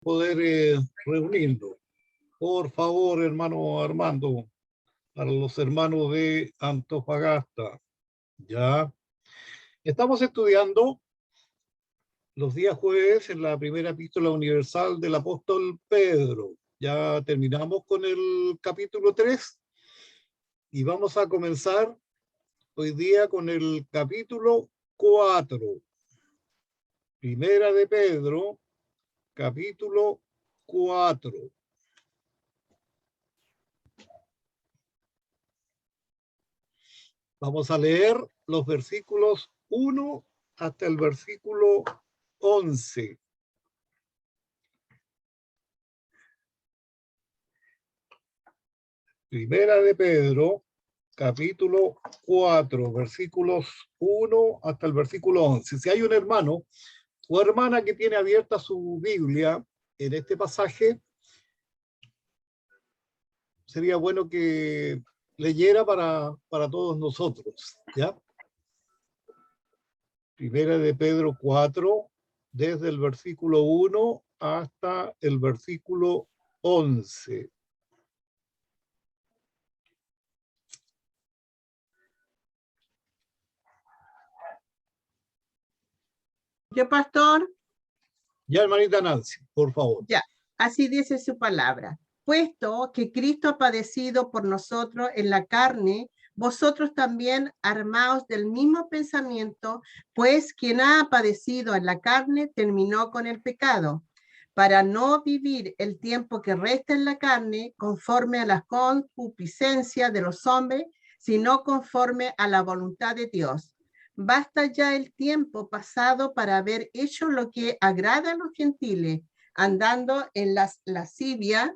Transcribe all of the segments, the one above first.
poder reunirnos. Por favor, hermano Armando, para los hermanos de Antofagasta, ya. Estamos estudiando los días jueves en la primera epístola universal del apóstol Pedro. Ya terminamos con el capítulo 3 y vamos a comenzar hoy día con el capítulo 4. Primera de Pedro, capítulo 4. Vamos a leer los versículos 1 hasta el versículo 11. Primera de Pedro, capítulo 4, versículos 1 hasta el versículo 11. Si hay un hermano o hermana que tiene abierta su Biblia en este pasaje, sería bueno que leyera para todos nosotros, ¿ya? Primera de Pedro 4, desde el versículo 1 hasta el versículo 11. Yo, pastor. Ya, hermanita Nancy, por favor. Ya, así dice su palabra. Puesto que Cristo ha padecido por nosotros en la carne, vosotros también armaos del mismo pensamiento, pues quien ha padecido en la carne terminó con el pecado, para no vivir el tiempo que resta en la carne conforme a la concupiscencia de los hombres, sino conforme a la voluntad de Dios. Basta ya el tiempo pasado para haber hecho lo que agrada a los gentiles, andando en la lascivia,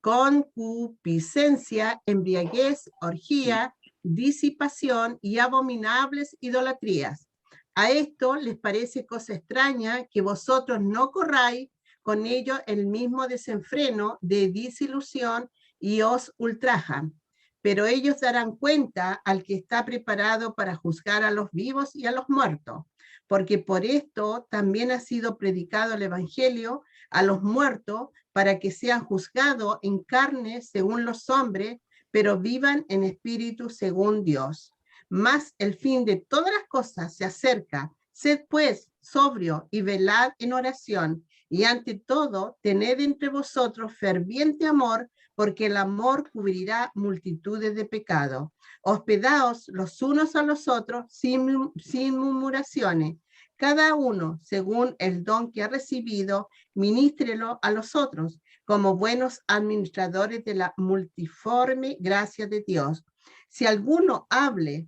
concupiscencia, embriaguez, orgía, disipación y abominables idolatrías. A esto les parece cosa extraña que vosotros no corráis con ellos el mismo desenfreno de disilusión y os ultrajan. Pero ellos darán cuenta al que está preparado para juzgar a los vivos y a los muertos, porque por esto también ha sido predicado el evangelio a los muertos, para que sean juzgados en carne según los hombres, pero vivan en espíritu según Dios. Mas el fin de todas las cosas se acerca. Sed pues sobrio y velad en oración, y ante todo tened entre vosotros ferviente amor, porque el amor cubrirá multitudes de pecados. Hospedaos los unos a los otros sin murmuraciones. Cada uno, según el don que ha recibido, ministrelo a los otros, como buenos administradores de la multiforme gracia de Dios. Si alguno habla,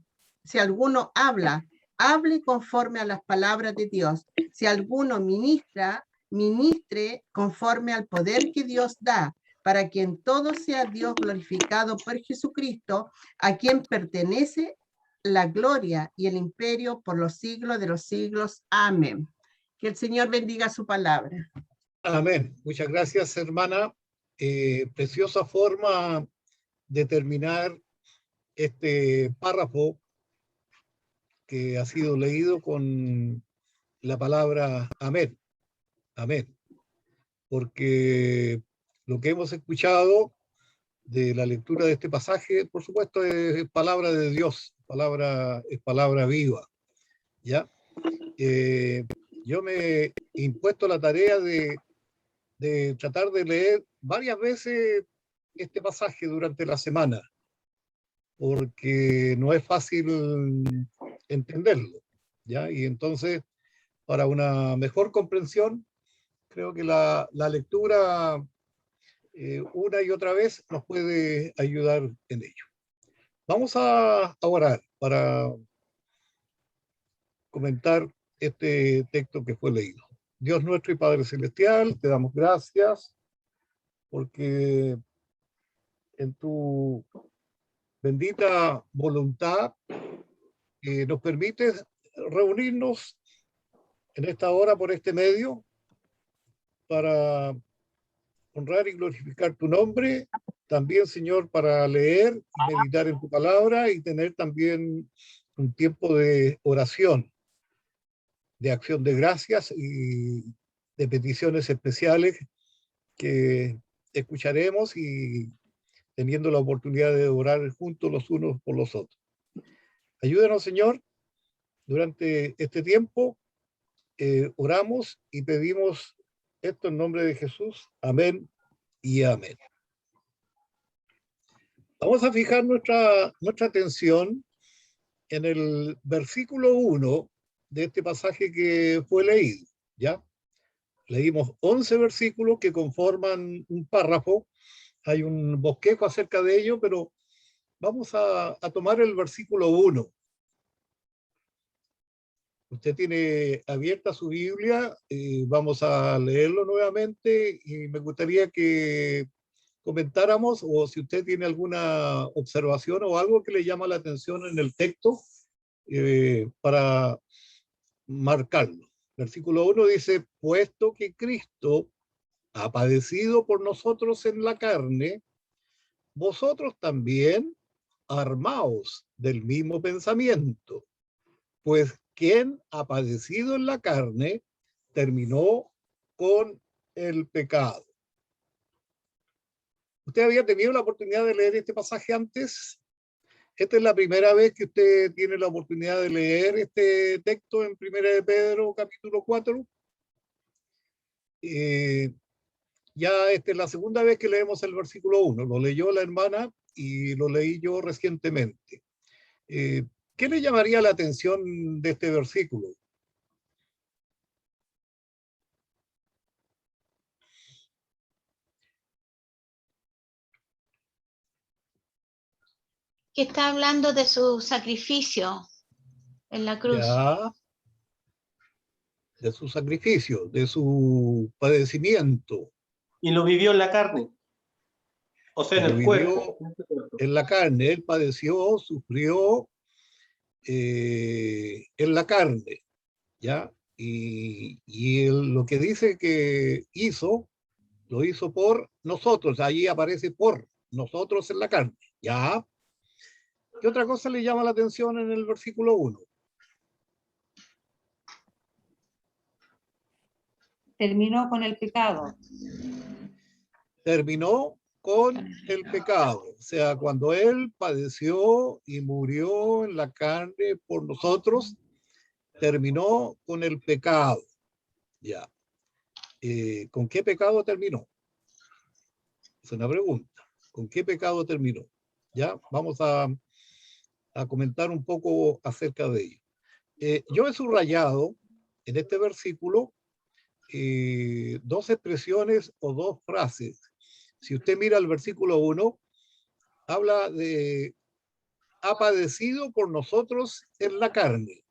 hable conforme a las palabras de Dios. Si alguno ministre conforme al poder que Dios da, para que en todo sea Dios glorificado por Jesucristo, a quien pertenece la gloria y el imperio por los siglos de los siglos. Amén. Que el Señor bendiga su palabra. Amén. Muchas gracias, hermana. Preciosa forma de terminar este párrafo que ha sido leído con la palabra amén. Amén. Porque lo que hemos escuchado de la lectura de este pasaje, por supuesto, es palabra de Dios, es palabra viva. ¿Ya? Yo me he impuesto la tarea de tratar de leer varias veces este pasaje durante la semana, porque no es fácil entenderlo, ¿ya? Y entonces, para una mejor comprensión, creo que la lectura una y otra vez nos puede ayudar en ello. Vamos a orar para comentar este texto que fue leído. Dios nuestro y Padre Celestial, te damos gracias porque en tu bendita voluntad nos permites reunirnos en esta hora por este medio para honrar y glorificar tu nombre, también, Señor, para leer y meditar en tu palabra y tener también un tiempo de oración, de acción de gracias y de peticiones especiales que escucharemos y teniendo la oportunidad de orar juntos los unos por los otros. Ayúdanos, Señor, durante este tiempo. Oramos y pedimos esto en nombre de Jesús. Amén y amén. Vamos a fijar nuestra atención en el versículo 1 de este pasaje que fue leído, ¿ya? Leímos 11 versículos que conforman un párrafo. Hay un bosquejo acerca de ello, pero vamos a tomar el versículo 1. Usted tiene abierta su Biblia, vamos a leerlo nuevamente y me gustaría que comentáramos o si usted tiene alguna observación o algo que le llama la atención en el texto para marcarlo. Versículo 1 dice, puesto que Cristo ha padecido por nosotros en la carne, vosotros también armaos del mismo pensamiento, pues quien ha padecido en la carne terminó con el pecado. ¿Usted había tenido la oportunidad de leer este pasaje antes? ¿Esta es la primera vez que usted tiene la oportunidad de leer este texto en Primera de Pedro, capítulo 4? Ya esta es la segunda vez que leemos el versículo 1. Lo leyó la hermana y lo leí yo recientemente. ¿Qué le llamaría la atención de este versículo? Que está hablando de su sacrificio en la cruz. Ya, de su sacrificio, de su padecimiento. Y lo vivió en la carne. O sea, en Lo el vivió cuerpo. en la carne. Él padeció, sufrió en la carne, ¿ya? Y él, lo que dice que hizo, lo hizo por nosotros. Allí aparece por nosotros en la carne, ¿ya? ¿Qué otra cosa le llama la atención en el versículo 1? Terminó con el pecado. Terminó con el pecado. O sea, cuando Él padeció y murió en la carne por nosotros, terminó con el pecado. Ya. ¿Con qué pecado terminó? Es una pregunta. ¿Con qué pecado terminó? Ya, vamos a comentar un poco acerca de ello. Yo he subrayado en este versículo dos expresiones o dos frases. Si usted mira el versículo 1, habla de ha padecido por nosotros en la carne.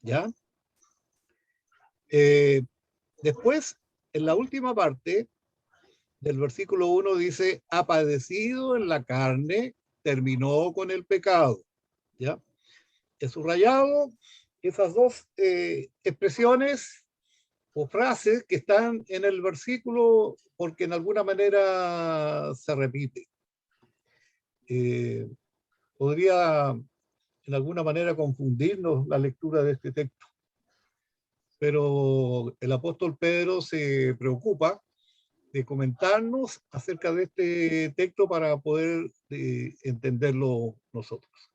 ¿Ya? Después, en la última parte del versículo 1 dice, ha padecido en la carne, terminó con el pecado. ¿Ya? He subrayado esas dos expresiones o frases que están en el versículo porque en alguna manera se repite. Podría en alguna manera confundirnos la lectura de este texto, pero el apóstol Pedro se preocupa de comentarnos acerca de este texto para poder entenderlo nosotros.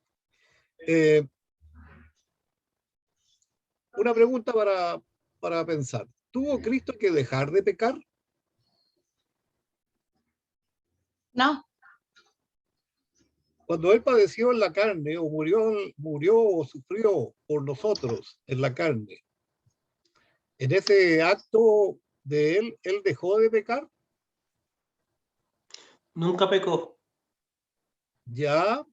Una pregunta para pensar. ¿Tuvo Cristo que dejar de pecar? No. Cuando Él padeció en la carne o murió o sufrió por nosotros en la carne, en ese acto de Él dejó de pecar. Nunca pecó. Ya.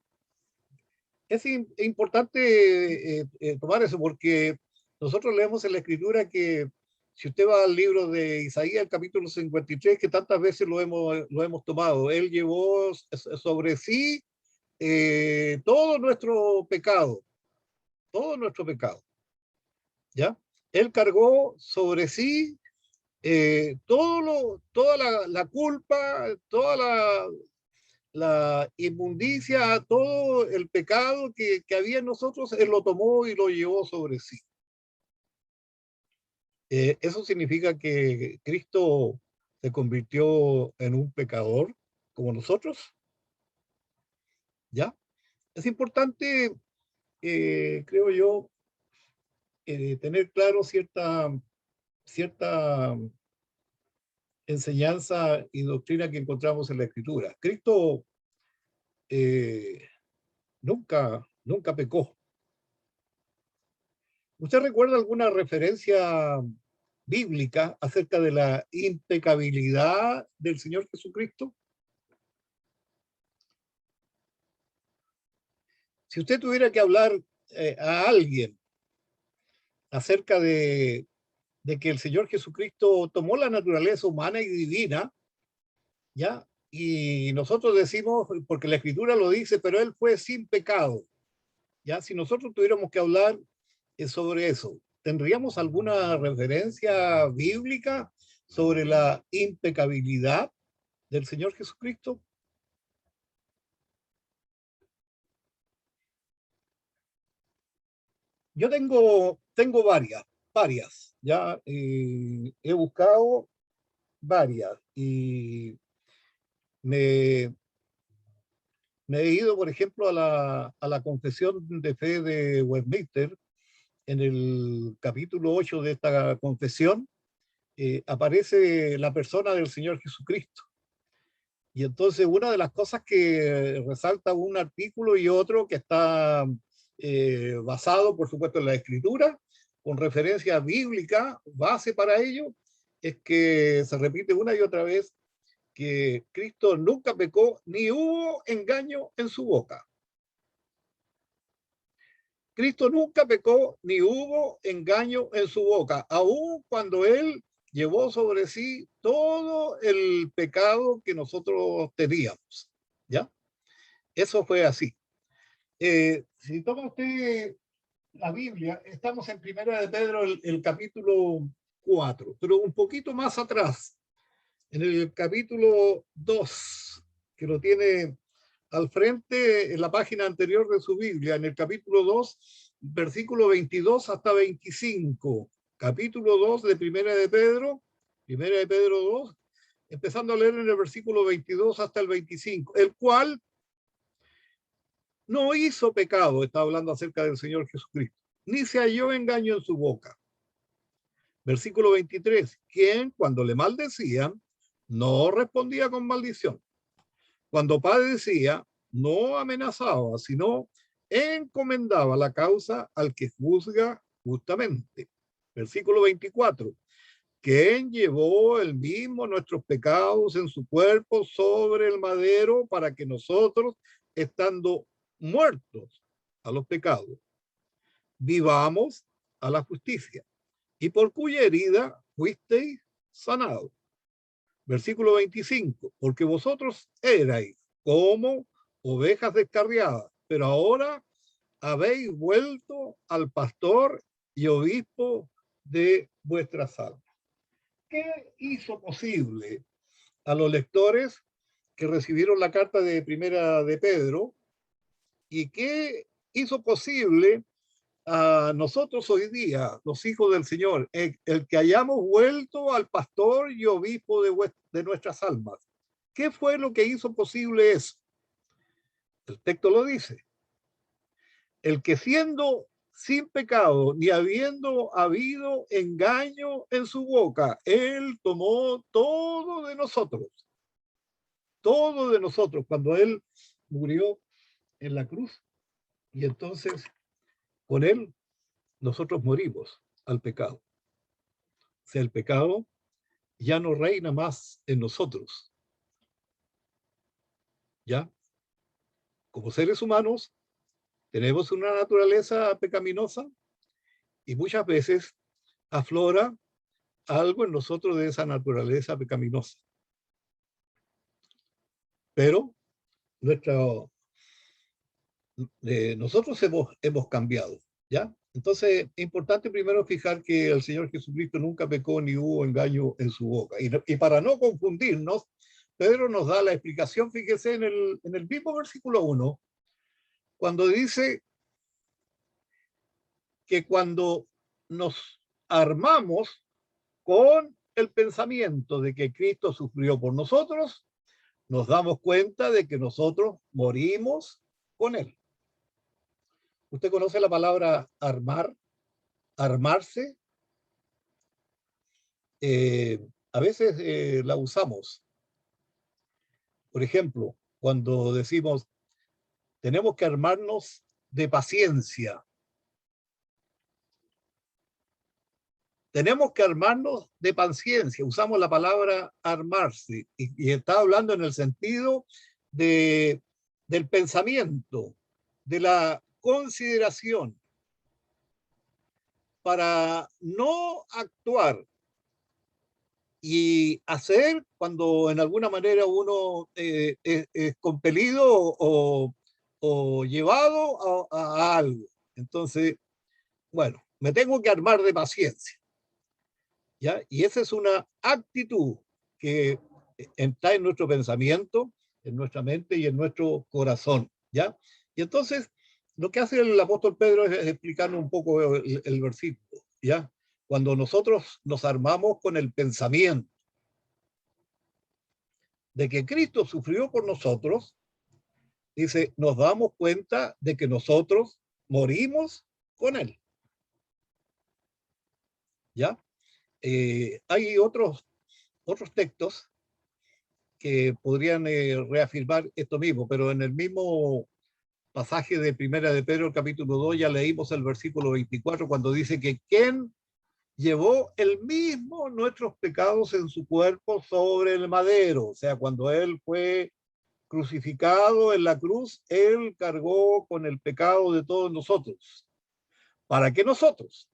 Es importante tomar eso porque nosotros leemos en la Escritura que si usted va al libro de Isaías, el capítulo 53, que tantas veces lo hemos tomado, Él llevó sobre sí todo nuestro pecado, ¿ya? Él cargó sobre sí toda la culpa, toda la inmundicia, todo el pecado que había en nosotros, Él lo tomó y lo llevó sobre sí. Eso significa que Cristo se convirtió en un pecador como nosotros. ¿Ya? Es importante, creo yo, tener claro cierta enseñanza y doctrina que encontramos en la Escritura. Cristo nunca pecó. ¿Usted recuerda alguna referencia bíblica acerca de la impecabilidad del Señor Jesucristo? Si usted tuviera que hablar a alguien acerca de que el Señor Jesucristo tomó la naturaleza humana y divina, ¿ya? Y nosotros decimos, porque la Escritura lo dice, pero Él fue sin pecado, ¿ya? Si nosotros tuviéramos que hablar sobre eso, ¿tendríamos alguna referencia bíblica sobre la impecabilidad del Señor Jesucristo? Yo tengo varias, ya he buscado varias y me he ido, por ejemplo, a la Confesión de Fe de Westminster. En el capítulo 8 de esta confesión aparece la persona del Señor Jesucristo. Y entonces una de las cosas que resalta un artículo y otro que está basado, por supuesto, en la Escritura, con referencia bíblica, base para ello, es que se repite una y otra vez que Cristo nunca pecó ni hubo engaño en su boca. Cristo nunca pecó ni hubo engaño en su boca, aun cuando Él llevó sobre sí todo el pecado que nosotros teníamos. ¿Ya? Eso fue así. Si toma usted la Biblia, estamos en Primera de Pedro, el capítulo 4, pero un poquito más atrás, en el capítulo 2, que lo tiene al frente en la página anterior de su Biblia, en el capítulo 2, versículo 22 hasta 25. Capítulo 2 de Primera de Pedro 2, empezando a leer en el versículo 22 hasta el 25, el cual no hizo pecado, está hablando acerca del Señor Jesucristo, ni se halló engaño en su boca. Versículo 23, quien cuando le maldecían, no respondía con maldición. Cuando padecía, no amenazaba, sino encomendaba la causa al que juzga justamente. Versículo 24, quien llevó el mismo nuestros pecados en su cuerpo sobre el madero para que nosotros, estando muertos a los pecados, vivamos a la justicia, y por cuya herida fuisteis sanados. Versículo 25, porque vosotros erais como ovejas descarriadas, pero ahora habéis vuelto al pastor y obispo de vuestras almas. ¿Qué hizo posible a los lectores que recibieron la carta de Primera de Pedro? ¿Y qué hizo posible a nosotros hoy día, los hijos del Señor, el que hayamos vuelto al pastor y obispo de nuestras almas? ¿Qué fue lo que hizo posible eso? El texto lo dice. El que siendo sin pecado, ni habiendo habido engaño en su boca, él tomó todo de nosotros cuando él murió en la cruz, y entonces con él nosotros morimos al pecado. O sea, el pecado ya no reina más en nosotros. ¿Ya? Como seres humanos, tenemos una naturaleza pecaminosa y muchas veces aflora algo en nosotros de esa naturaleza pecaminosa. Pero nosotros hemos cambiado, ¿ya? Entonces, es importante primero fijar que el Señor Jesucristo nunca pecó ni hubo engaño en su boca. Y para no confundirnos, Pedro nos da la explicación, fíjese en el mismo versículo 1, cuando dice que cuando nos armamos con el pensamiento de que Cristo sufrió por nosotros, nos damos cuenta de que nosotros morimos con Él. ¿Usted conoce la palabra armar? Armarse. A veces la usamos. Por ejemplo, cuando decimos, tenemos que armarnos de paciencia. Tenemos que armarnos de paciencia. Usamos la palabra armarse y está hablando en el sentido del pensamiento, de la consideración, para no actuar y hacer cuando en alguna manera uno es compelido o llevado a algo. Entonces, bueno, me tengo que armar de paciencia. ¿Ya? Y esa es una actitud que está en nuestro pensamiento, en nuestra mente y en nuestro corazón. ¿Ya? Y entonces, lo que hace el apóstol Pedro es explicarnos un poco el versículo. ¿Ya? Cuando nosotros nos armamos con el pensamiento de que Cristo sufrió por nosotros, dice, nos damos cuenta de que nosotros morimos con Él. ¿Ya? Hay otros textos que podrían reafirmar esto mismo, pero en el mismo pasaje de Primera de Pedro, el capítulo 2, ya leímos el versículo 24, cuando dice que ¿quién llevó el mismo nuestros pecados en su cuerpo sobre el madero? O sea, cuando Él fue crucificado en la cruz, Él cargó con el pecado de todos nosotros, para que nosotros,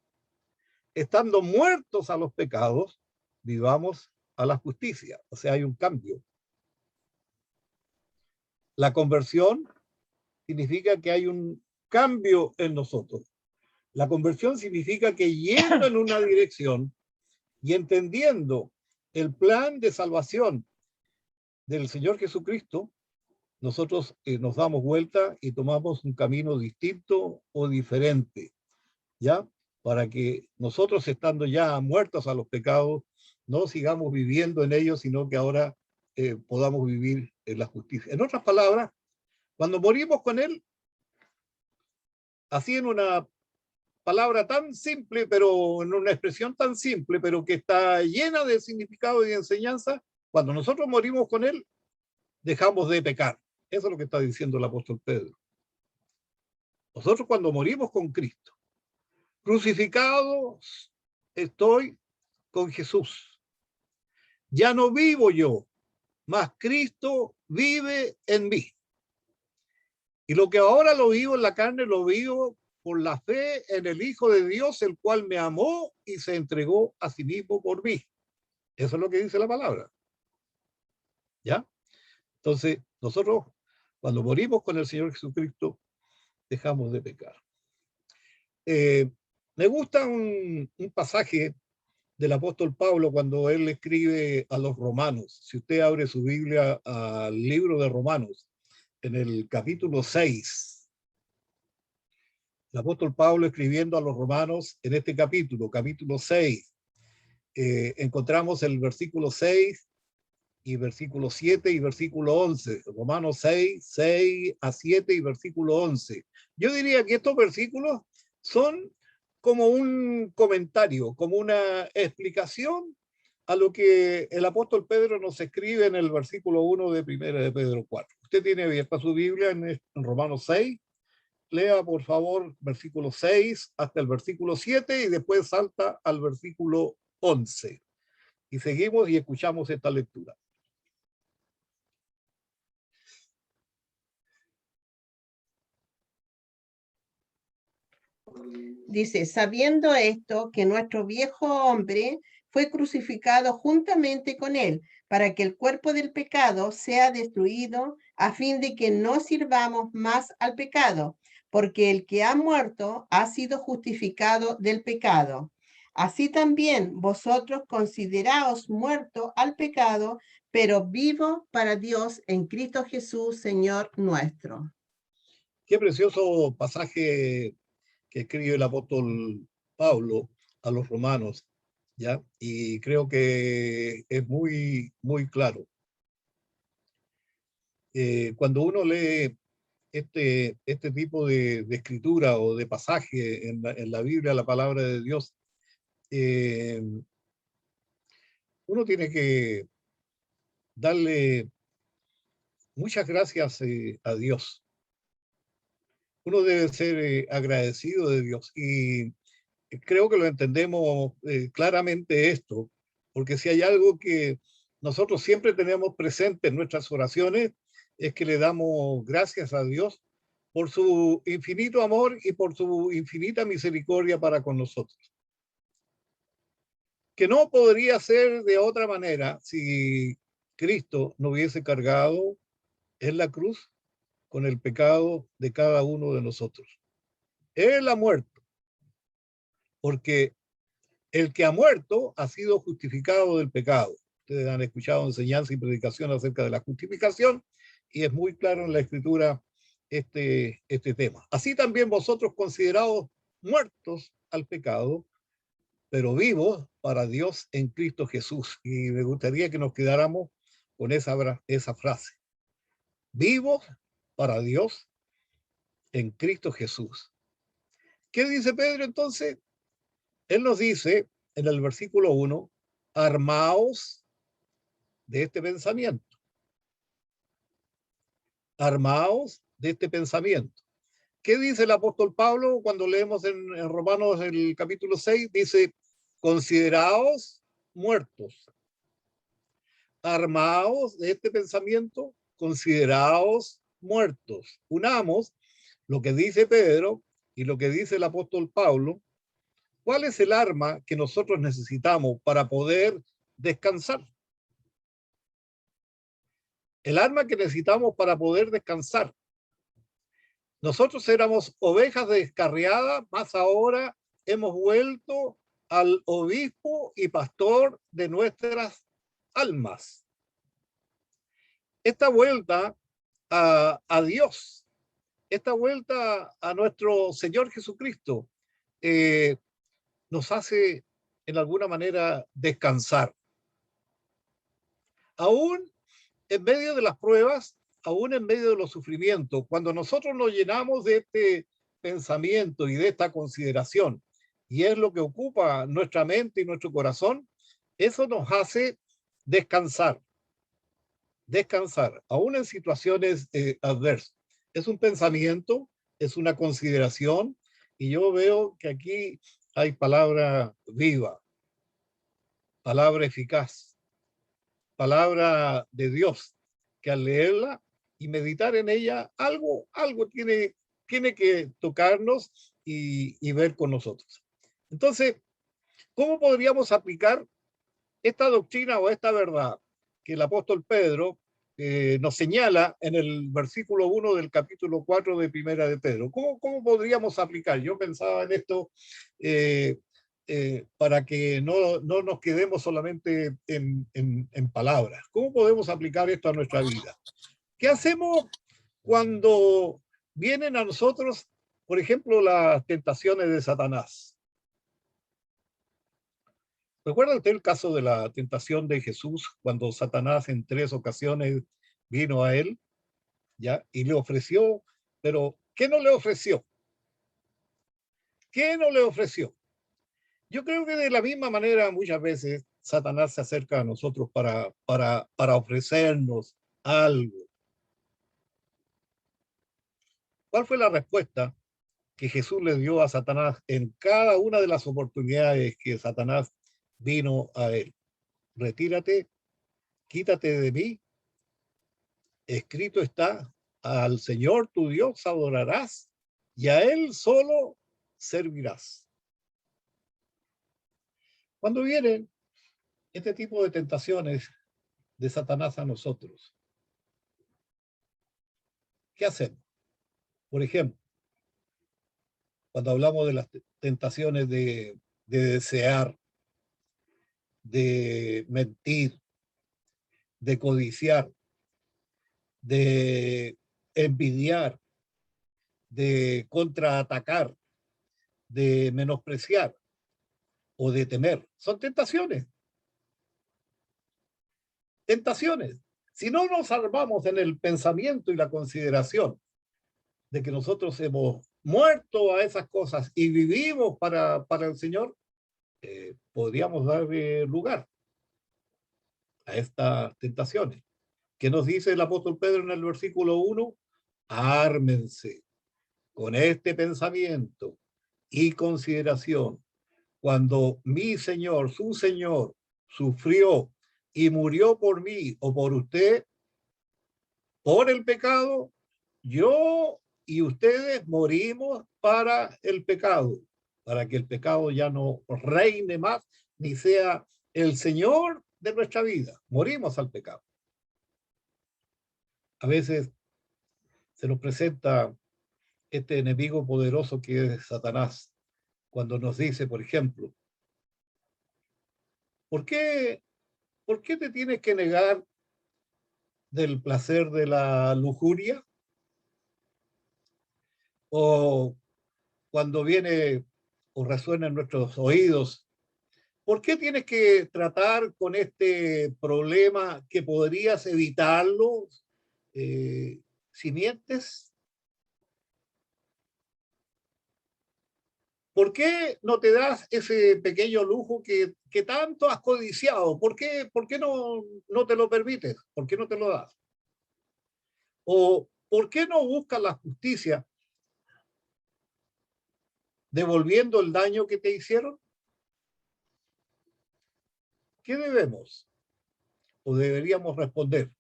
estando muertos a los pecados, vivamos a la justicia. O sea, hay un cambio. La conversión significa que hay un cambio en nosotros. La conversión significa que yendo en una dirección y entendiendo el plan de salvación del Señor Jesucristo, nosotros nos damos vuelta y tomamos un camino distinto o diferente, ¿ya? Para que nosotros, estando ya muertos a los pecados, no sigamos viviendo en ellos, sino que ahora podamos vivir en la justicia. En otras palabras, cuando morimos con Él, así en una palabra tan simple, pero en una expresión tan simple, pero que está llena de significado y de enseñanza, cuando nosotros morimos con Él, dejamos de pecar. Eso es lo que está diciendo el apóstol Pedro. Nosotros cuando morimos con Cristo, crucificados estoy con Jesús. Ya no vivo yo, mas Cristo vive en mí. Y lo que ahora lo vivo en la carne, lo vivo por la fe en el Hijo de Dios, el cual me amó y se entregó a sí mismo por mí. Eso es lo que dice la palabra. ¿Ya? Entonces, nosotros, cuando morimos con el Señor Jesucristo, dejamos de pecar. Me gusta un pasaje del apóstol Pablo cuando él escribe a los romanos. Si usted abre su Biblia al libro de Romanos, en el capítulo 6, el apóstol Pablo escribiendo a los romanos en este capítulo 6, encontramos el versículo 6 y versículo 7 y versículo 11, Romanos 6, 6 a 7 y versículo 11. Yo diría que estos versículos son como un comentario, como una explicación a lo que el apóstol Pedro nos escribe en el versículo 1 de Primera de Pedro 4. Usted tiene abierta su Biblia en Romanos 6, lea por favor versículo 6 hasta el versículo 7 y después salta al versículo 11. Y seguimos y escuchamos esta lectura. Dice, sabiendo esto, que nuestro viejo hombre fue crucificado juntamente con él, para que el cuerpo del pecado sea destruido, a fin de que no sirvamos más al pecado, porque el que ha muerto ha sido justificado del pecado. Así también vosotros consideraos muertos al pecado, pero vivo para Dios en Cristo Jesús, Señor nuestro. Qué precioso pasaje que escribe el apóstol Pablo a los romanos. ¿ya? Y creo que es muy, muy claro. Cuando uno lee este tipo de escritura o de pasaje en la Biblia, la palabra de Dios, eh, uno tiene que darle muchas gracias a Dios. Uno debe ser agradecido de Dios y creo que lo entendemos claramente esto, porque si hay algo que nosotros siempre tenemos presente en nuestras oraciones, es que le damos gracias a Dios por su infinito amor y por su infinita misericordia para con nosotros. Que no podría ser de otra manera si Cristo no hubiese cargado en la cruz con el pecado de cada uno de nosotros. Él ha muerto, porque el que ha muerto ha sido justificado del pecado. Ustedes han escuchado enseñanza y predicación acerca de la justificación y es muy claro en la Escritura este tema. Así también vosotros considerados muertos al pecado, pero vivos para Dios en Cristo Jesús. Y me gustaría que nos quedáramos con esa frase. Vivos para Dios en Cristo Jesús. ¿Qué dice Pedro entonces? Él nos dice en el versículo 1, armaos de este pensamiento. Armaos de este pensamiento. ¿Qué dice el apóstol Pablo cuando leemos en Romanos el capítulo 6? Dice, consideraos muertos. Armaos de este pensamiento, consideraos muertos. Unamos lo que dice Pedro y lo que dice el apóstol Pablo. ¿Cuál es el arma que nosotros necesitamos para poder descansar? El arma que necesitamos para poder descansar. Nosotros éramos ovejas descarriadas, más ahora hemos vuelto al obispo y pastor de nuestras almas. Esta vuelta a Dios, esta vuelta a nuestro Señor Jesucristo, nos hace en alguna manera descansar. Aún en medio de las pruebas, aún en medio de los sufrimientos, cuando nosotros nos llenamos de este pensamiento y de esta consideración, y es lo que ocupa nuestra mente y nuestro corazón, eso nos hace descansar, descansar, aún en situaciones adversas. Es un pensamiento, es una consideración, y yo veo que aquí hay palabra viva, palabra eficaz, palabra de Dios, que al leerla y meditar en ella, algo tiene que tocarnos y ver con nosotros. Entonces, ¿cómo podríamos aplicar esta doctrina o esta verdad que el apóstol Pedro nos señala en el versículo 1 del capítulo 4 de Primera de Pedro? ¿Cómo podríamos aplicar? Yo pensaba en esto para que no nos quedemos solamente en palabras. ¿Cómo podemos aplicar esto a nuestra vida? ¿Qué hacemos cuando vienen a nosotros, por ejemplo, las tentaciones de Satanás? ¿Recuerda usted el caso de la tentación de Jesús cuando Satanás en 3 ocasiones vino a él, ya, y le ofreció, pero ¿qué no le ofreció? ¿Qué no le ofreció? Yo creo que de la misma manera muchas veces Satanás se acerca a nosotros para ofrecernos algo. ¿Cuál fue la respuesta que Jesús le dio a Satanás en cada una de las oportunidades que Satanás vino a él? Retírate, quítate de mí. Escrito está, al Señor tu Dios adorarás y a Él solo servirás. Cuando vienen este tipo de tentaciones de Satanás a nosotros, ¿qué hacemos? Por ejemplo, cuando hablamos de las tentaciones de desear, de mentir, de codiciar, de envidiar, de contraatacar, de menospreciar. o de temer. Son tentaciones. Tentaciones. Si no nos armamos en el pensamiento y la consideración de que nosotros hemos muerto a esas cosas y vivimos para el Señor, podríamos dar lugar a estas tentaciones. ¿Qué nos dice el apóstol Pedro en el versículo 1? Ármense con este pensamiento y consideración. Cuando mi Señor, su Señor, sufrió y murió por mí o por usted, por el pecado, yo y ustedes morimos para el pecado, para que el pecado ya no reine más, ni sea el Señor de nuestra vida. Morimos al pecado. A veces se nos presenta este enemigo poderoso que es Satanás, cuando nos dice, por ejemplo, ¿por qué te tienes que negar del placer de la lujuria? O cuando viene o resuena en nuestros oídos, ¿por qué tienes que tratar con este problema que podrías evitarlo si mientes? ¿Por qué no te das ese pequeño lujo que tanto has codiciado? ¿Por qué no te lo permites? ¿Por qué no te lo das? ¿O por qué no buscas la justicia devolviendo el daño que te hicieron? ¿Qué debemos o deberíamos responder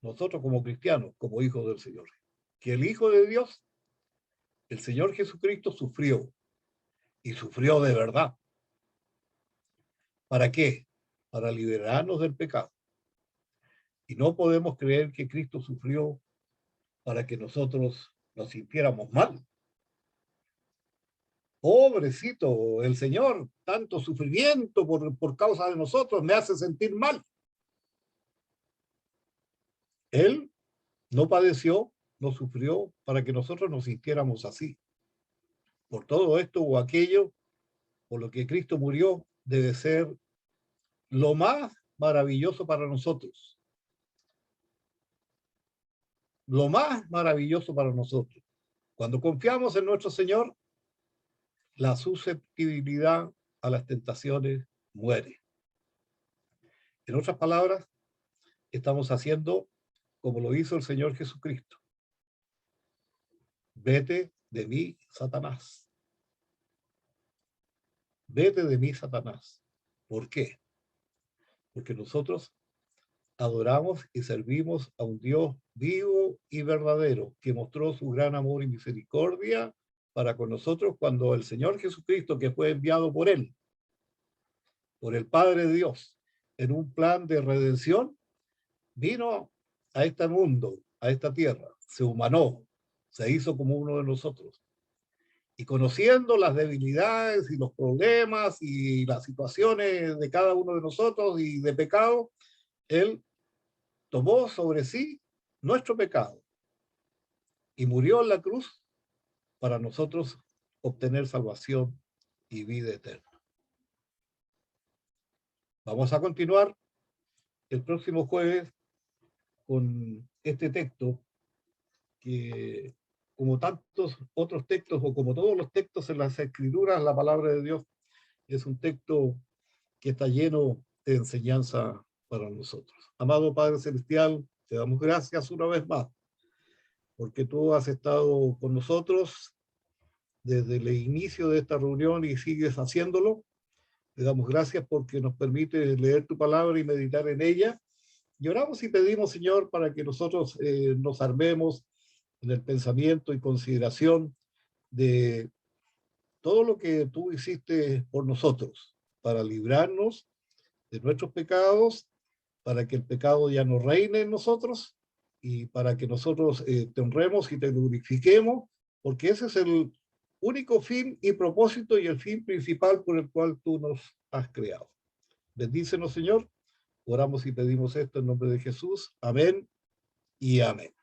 nosotros como cristianos, como hijos del Señor? Que el Hijo de Dios, el Señor Jesucristo, sufrió y sufrió de verdad. ¿Para qué? Para liberarnos del pecado. Y no podemos creer que Cristo sufrió para que nosotros nos sintiéramos mal. Pobrecito, el Señor, tanto sufrimiento por causa de nosotros me hace sentir mal. Él no padeció, no sufrió para que nosotros nos sintiéramos así. Por todo esto o aquello, por lo que Cristo murió, debe ser lo más maravilloso para nosotros. Lo más maravilloso para nosotros. Cuando confiamos en nuestro Señor, la susceptibilidad a las tentaciones muere. En otras palabras, estamos haciendo como lo hizo el Señor Jesucristo. Vete de mí, Satanás. Vete de mí, Satanás. ¿Por qué? Porque nosotros adoramos y servimos a un Dios vivo y verdadero, que mostró su gran amor y misericordia para con nosotros cuando el Señor Jesucristo, que fue enviado por Él, por el Padre de Dios, en un plan de redención, vino a este mundo, a esta tierra, se humanó, se hizo como uno de nosotros. Y conociendo las debilidades y los problemas y las situaciones de cada uno de nosotros y de pecado, Él tomó sobre sí nuestro pecado y murió en la cruz para nosotros obtener salvación y vida eterna. Vamos a continuar el próximo jueves con este texto que, como tantos otros textos o como todos los textos en las Escrituras, la palabra de Dios es un texto que está lleno de enseñanza para nosotros. Amado Padre Celestial, te damos gracias una vez más, porque tú has estado con nosotros desde el inicio de esta reunión y sigues haciéndolo. Te damos gracias porque nos permite leer tu palabra y meditar en ella. Y oramos y pedimos, Señor, para que nosotros nos armemos en el pensamiento y consideración de todo lo que tú hiciste por nosotros, para librarnos de nuestros pecados, para que el pecado ya no reine en nosotros y para que nosotros te honremos y te glorifiquemos, porque ese es el único fin y propósito y el fin principal por el cual tú nos has creado. Bendícenos, Señor. Oramos y pedimos esto en nombre de Jesús. Amén y amén.